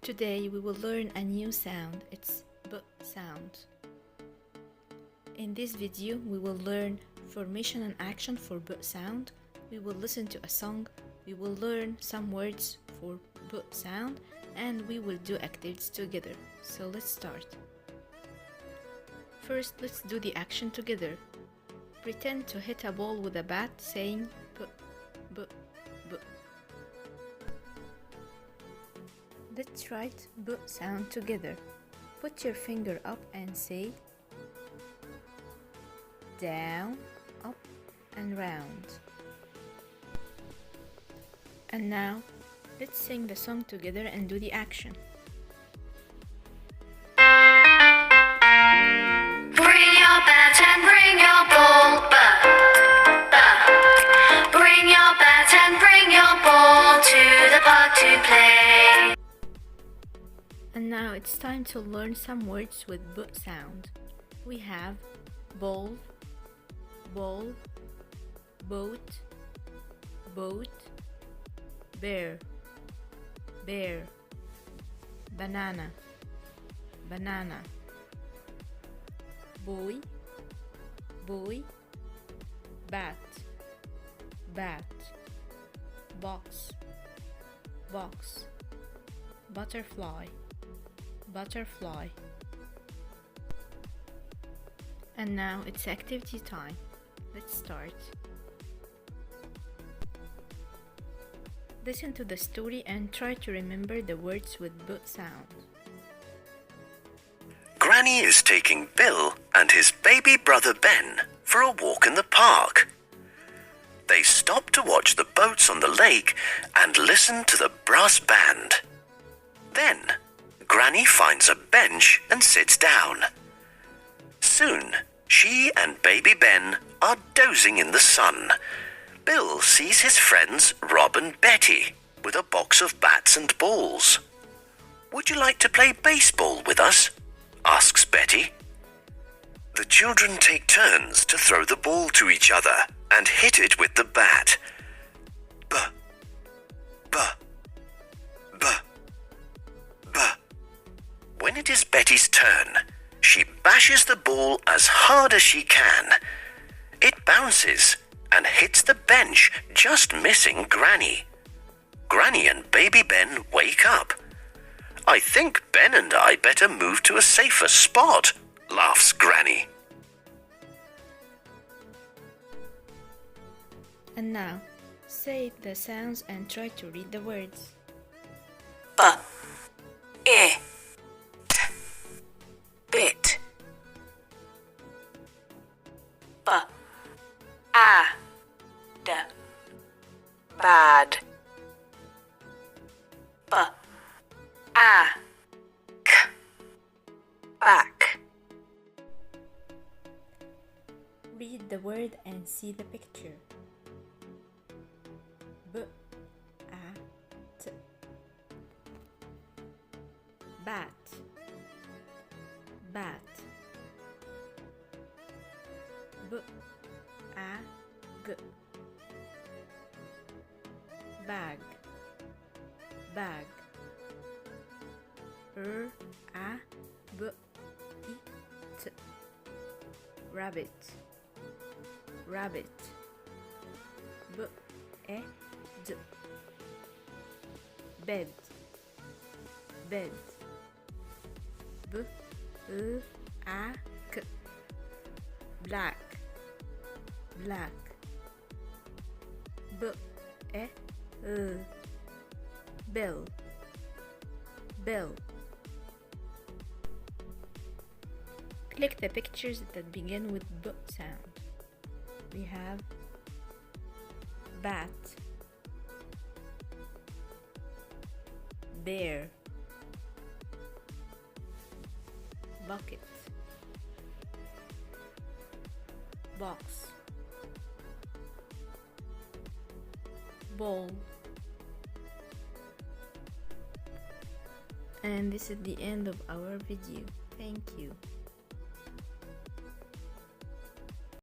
Today we will learn a new sound. It's B sound. In this video we will learn formation and action for B sound. We will listen to a song. We will learn some words for B sound and we will do activities together. So let's start. First, let's do the action together. Pretend to hit a ball with a bat saying B, B, B. Let's write B sound together. Put your finger up and say down, up and round. And now, let's sing the song together and do the action. Bring your bat and bring your ball, Bring your bat and bring your ball to the park to play. And now it's time to learn some words with B sound. We have ball, ball, boat, boat, bear, bear, banana, banana, boy, boy, bat, bat, box, box, butterfly, butterfly. And now it's activity time. Let's start. Listen to the story and try to remember the words with B sound. Granny is taking Bill and his baby brother Ben for a walk in the park. They stop to watch the boats on the lake and listen to the brass band. Then, Granny finds a bench and sits down. Soon, she and baby Ben are dozing in the sun. Bill sees his friends Rob and Betty with a box of bats and balls. "Would you like to play baseball with us?" asks Betty. The children take turns to throw the ball to each other and hit it with the bat. B, b, b, b. When it is Betty's turn, she bashes the ball as hard as she can. It bounces and hits the bench, just missing Granny. Granny and baby Ben wake up. "I think Ben and I better move to a safer spot," laughs Granny. And now, say the sounds and try to read the words. B, I, t, bit. B, a, d, bad. B, a, k, back. Read the word and see the picture. B, a, t. Bat, bat. B, a, g. Bag, bag. A, b, I, t. Rabbit, rabbit. B, e, d. Bed, bed. B, a, k. Black, black. B, e, bell, bell. Click the pictures that begin with B sound. We have bat, bear, bucket, box, ball. And this is the end of our video. Thank you.